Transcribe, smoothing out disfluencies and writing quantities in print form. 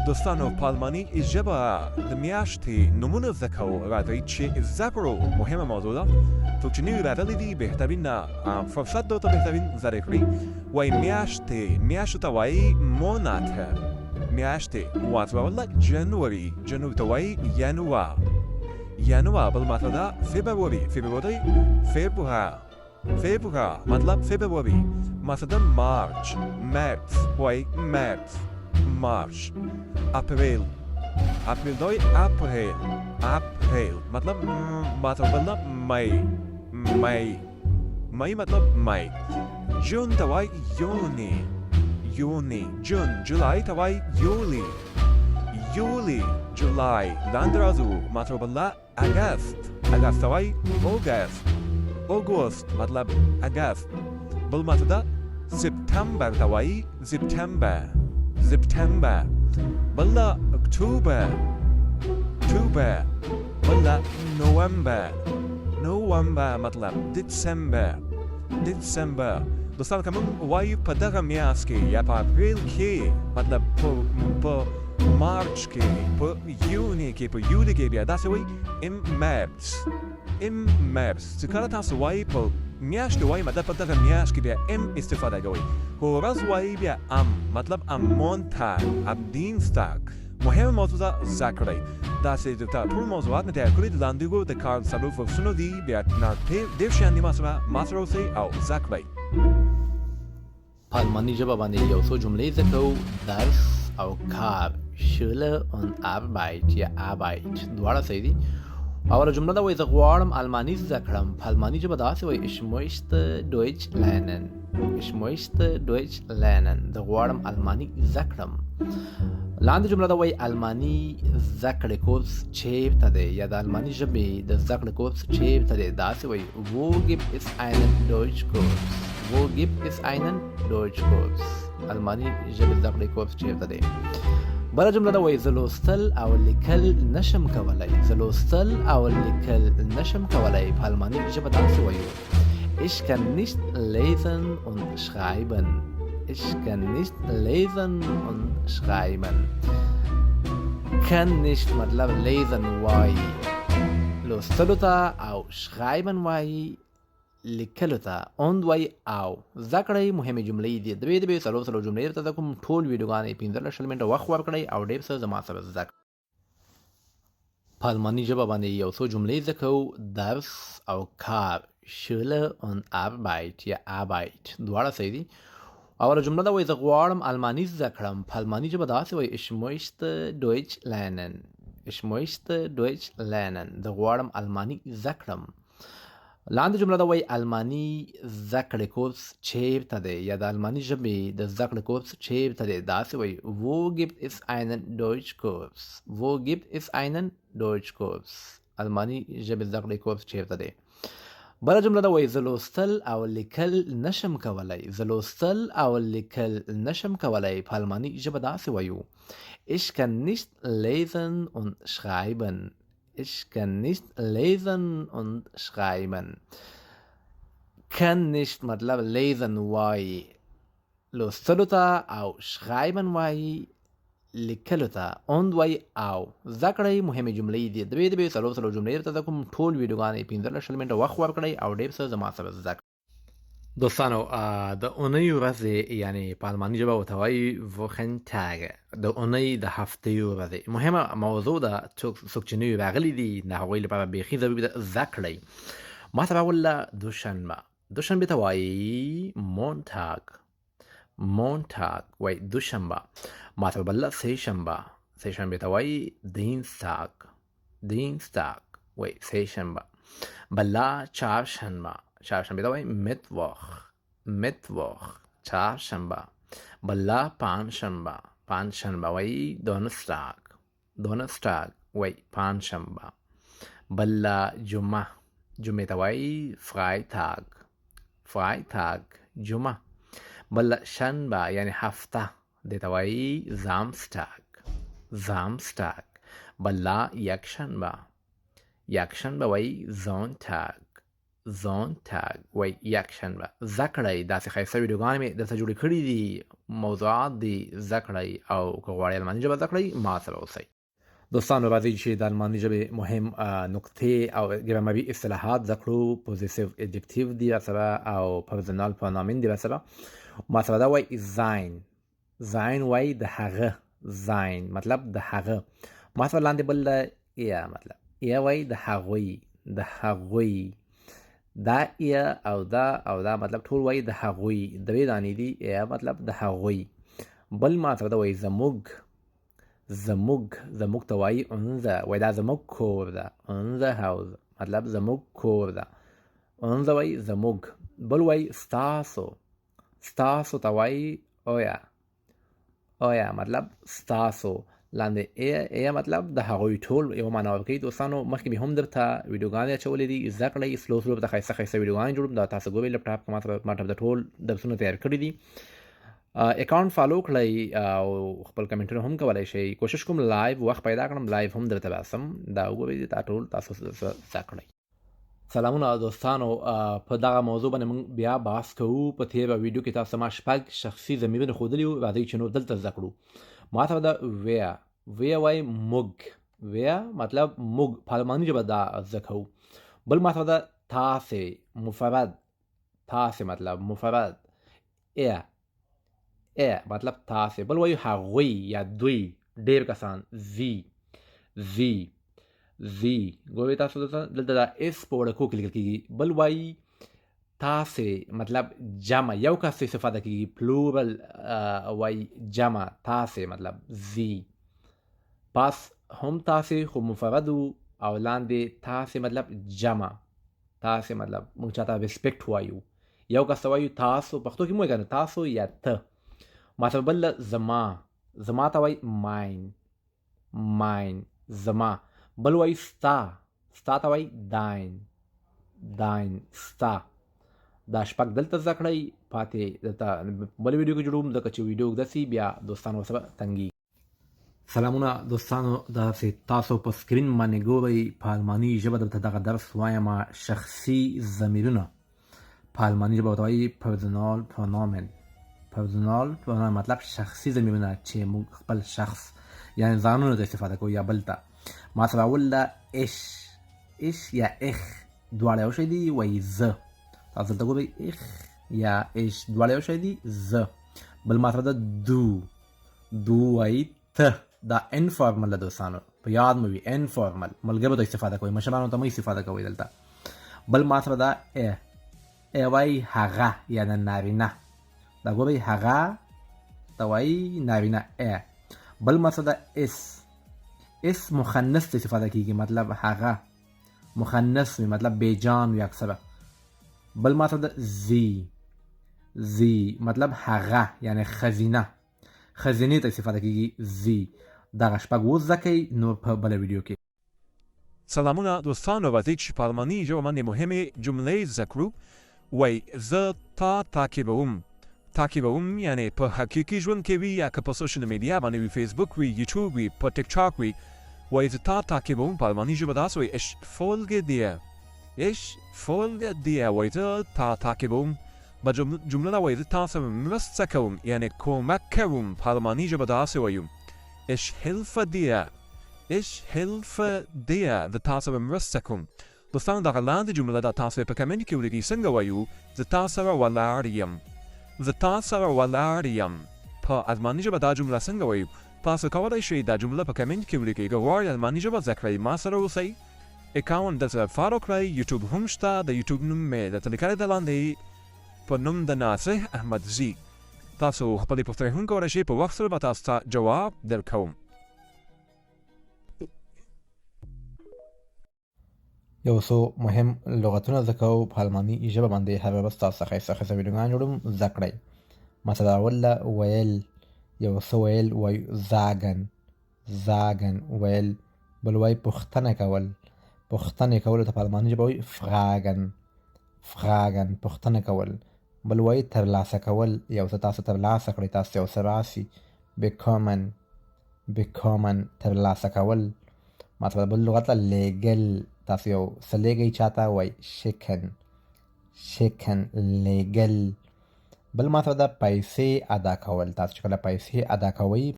دوستان و پالمانی ژبه د میاشتې نمونه زده کوو راځئ چې زده کړو مهمه موضوع ده څوک چې نوي راغلي دي بهترین فرصت ده ورته بهترین زده کړي وایي میاشتو ته وایي مونات میاشتې موات ولا جنوري ته وایي ینوار بل مطلب ده فبروری فبرور مطلب فبروری مطلب ده مارچ وایي مارچ اپریل دای اپریل مطلب ده می مطلب می جون ته وایي یونی جولای ته وایي یولی جولای لاندرازو مطلب ده اگست ته وایي اوگوست مطلب اگست بل مطلب ده سپتامبر ته وایي سپتامبر بل اکتوبر بل نوامبر مطلب دسامبر دوستان که من وایي په دغه میاشت کې یا په اپریل کې مطلب په مارچ کې په یوني کې په یولي کې بیا داسې وایي مارچ چې کله تاسو وایي په میاشت وایي مطلب په دغه میاشت کې بیا استفاده کوئ خو ورځ وایي بیا مطلب مونتاگ دینستاگ مهم موضوع ده زده کړئ داسې د ټول موضوعات نه تیار کړي د لاندې د کار څلور فرصتونه دي بیا ډېر شیان دي ما سره اوسئ او زده کړئ په الماني ژبه باندې یو څو جملې زده کوو درس او کار Schule und Arbeit یا Arbeit دواړه صحیح دي اوله جمله ده وایي زه غواړم الماني زده کړم په الماني ژبه داسې وایي ich möchte Deutsch lernen زه غواړم الماني زده کړم لاندې جمله ده وایي الماني زده کړې کورس چیرته دی یا د الماني ژبې د زده کړې کورس چیرته دی داسې وایي wo gibt es einen Deutschkurs الماني ژبې زده کړې کورس چیرته دی بله جمله ده وایي زه لوستل او لیکل نشم کولی په الماني ژبه داسې وایو ich kann nicht lesen und schreiben kann nicht مطلب lesen وایي لوستلو ته او schreiben وایي لیکلو ته اوند وایي او زده کړئ مهمې جملې دي دوې څلور جملې درته زده کوم ټول ویډیوګانې 15 منټه وخت ورکړئ او ډېر څه زما سره زده کړئ په الماني ژبه باندې یو څو جملې زده کوو درس او کار Schule und Arbeit یا Arbeit دواړه صحیح دي اوله جمله ده وایي زه غواړم الماني زده کړم په الماني ژبه داسې وایي ich möchte Deutsch lernen زه غواړم الماني زده کړم لاندې جمله ده وایي الماني زده کړې کورس چیرته دی یا د الماني ژبې د زده کړې کورس چیرته دی داسې وایي wo gibt es einen Deutschkurs الماني ژبې زده کړې کورس چیرته دی بله جمله ده وایي زه لوستل او لیکل نشم کولی په الماني ژبه داسې وایو ich kann nicht lesen und schreiben kann nicht مطلب lesen وایي لوستلو ته او schreiben وایي لیکلو ته اوند وایي او زده کړئ مهمې جملې دي دوې څلور جملې درته زده کوم ټول ویډیوګانې 15 منټه وخت ورکړئ او ډېر څه زما سره زده کړئ دوستانو د اونۍ ورځې یعنی په الماني ژبه ورته وایي Wochentag د اونۍ د هفتې ورځې مهمه موضوع ده څوک چې نوي راغلي دي د هغوی لپاره بیخي ضروري ده زده کړئ ما ته راوله دوشنبې ته وایي Montag وایي دوشنبه ما ته بله سهشنبې ته وایي Dienstag وایي سهشنبه بله چهارشنبه ته وایي Mittwoch چهارشنبه بله پنجشنبه وایي Donnerstag وایي پنجشنبه بله جمعه ته وایي Freitag جمعه بله شنبه یعنی هفته دې ته وایي Samstag بله یکشنبه وایي Sonntag وای یک شنبه زده کړئ داسې ښایسته ویډیوګانې مې درته جوړې کړي دي موضوعات دي زده کړئ او که غواړئ الماني ژبه زده کړئ ما سره اوسئ دوستان راځئ چې د الماني ژبې مهم نقطې او ګرامري اصطلاحات زده کړو پوزیسیو ادجکتیو دي راسره او پرسونال پرونامن دي راسره ما سره دا وایي زاین وایي د هغه زاین مطلب د هغه ما سره لاندې بل یا مطلب یا وایي د هغوی دا یا او دا مطلب ټول وایي د هغوی درې دانې دي یا مطلب د هغوی بل ما سره دا وایي زموږ ته وایي اونزه وایي دا زموږ کور ده اونزه هاوز مطلب زموږ کور ده اونزه وایي زموږ بل وایي ستاسو ته وایي اویا مطلب ستاسو لاندې ای مطلب د هغوی ټول یو معنا ورکوي دوستانو مخکې مې هم درته ویډیوګانې اچولې دي زده کړئ سلو به ښایسته ویډیوګانې جوړوم دا تاسو ګورئ لپټاپ کې ما ته د ټول درسونه تیار کړي دي اکاونټ فالو کړئ او خپل کمنټونه هم کولی شئ کوشش کوم لایو وخت پیدا کړم لایو هم درته باسم دا وګورئ دا ټول تاسو زده کړئ سلامونه دوستانو په دغه موضوع باندې موږ بیا بحث کوو په تېره ویډیو کې تاسو ما شپږ شخصي ضمیرونه ښودلي وو راځئ چې نو دلته زده کړو ما سره دا ویا وایي موږ ویا مطلب موږ په الماني ژبه دا زده کوو بل ما سره دا تاسې مطلب مفرد ای مطلب تاسې بل وایي هغوی یا دوی ډېر کسان زی ګورئ تاسو دلته دا اس په وړکو کې لیکل کېږي بل وایي تاسې مطلب جمع یو کس استفاده کېږي پلورل وایي جمع تاسې مطلب زی پاس هم تاسې خو مفرد او لاندې تاسې مطلب جمع تاسې مطلب موږ چاته ریسپیکټ وایو یو کس ته وایو تاسو پښتو کې مو وایي کنه تاسو یا ته ما ته بل زما ته وایي ماین زما بل وایي ستا ته وایي داین ستا دا شپږ دلته زده کړئ پاتې دلته بل ویډیو کې جوړوم ځکه چې ویډیو اوږده سي بیا دوستانو سره تنګي سلامونه دوستانو داسې تاسو په سکرین باندې ګورئ په الماني ژبه درته دغه درس وایم شخصي ضمیرونه په الماني ژبه ورته وایي پرسونال پرونامن مطلب شخصي ضمیرونه چې موږ خپل شخص یعنې ځانونو ته استفاده کوو یا بل ته ما سره اول ده اش یا اخ دواړه یو شی دي وایي زه تاسو دلته ګورئ اخ یا اش دواړه یو شی دي زه بل ما سره ده دو وایي ته دا انفارمل ده دوستانو په یاد مو وي انفارمل ملګرو ته استفاده کوئ مشرانو ته مه استفاده کوئ دلته بل ما سره ده ای وایي هغه یعنې نارینه دا ګورئ هغه ته وایي نارینه ای بل ما سره ده اس مخنث ته استفاده کیږي مطلب هغه مخنث وي مطلب بیجان وي اکثره بل ما سره ده زی مطلب هغه یعنی خزینې ته استفاده کیږي زی دغه شپږ وزده کوئ نور په بله ویډیو کې سلامونه دوستانو راځئ چې په الماني ژبه باندې مهمې جملې زده کړو وایي زه تعقیبوم یعنې په حقیقي ژوند کې وي یا که په سوشل میډیا باندې وي فیسبوک وي یوټیوب وي په ټیک ټاک وي وایي زه تعقیبوم په الماني ژبه داسې وایي ich folge dir وایي زه تعقیبوم به جمله دا وایي زه تا سره مرسته کوم یعنې کمک کوم په الماني ژبه داسې وایو ich helfe dir زه تا سره مرسته کوم دوستانو دغه لاندې جمله دا تاسو په کمنټ کې ولیکئ څنګه وایو زه تا سره ولاړ یم په الماني ژبه دا جمله څنګه وایو تاسو کولی شئ دا جمله په کمنټ کې ولیکئ که غواړئ الماني ژبه زده کړئ ما سره اوسئ اکاونټ دلته فالو کړئ یوټیوب هم شته د یوټیوب نوم مې درته لیکلی دی لاندې په نوم د ناصح احمد زی تاسو خپلې پوښتنې هم کولی شئ په وخت سره به تاسو ته جواب درکوم یو څو مهم لغتونه زده کوو په الماني ژبه باندې هره ورځ تاسو څخه ښایسته ویډیوګانې جوړوم زده کړئ مثلا اول ویل یو څه ویل وایو زاګن ویل بل وایي پوښتنه کول ته په الماني ژبه وایي فراګن پوښتنه کول بل وایي ترلاسه کول یو څه تاسو ترلاسه کړئ تاسو یو څه راسي bekommen ترلاسه کول مطلب بل لغت لیږل تاسو یو څه لیږئ چاته وایي schicken شکن لیږل. بل مطلب ده پیسې ادا کول. تاسو چې کله پیسې ادا کوئ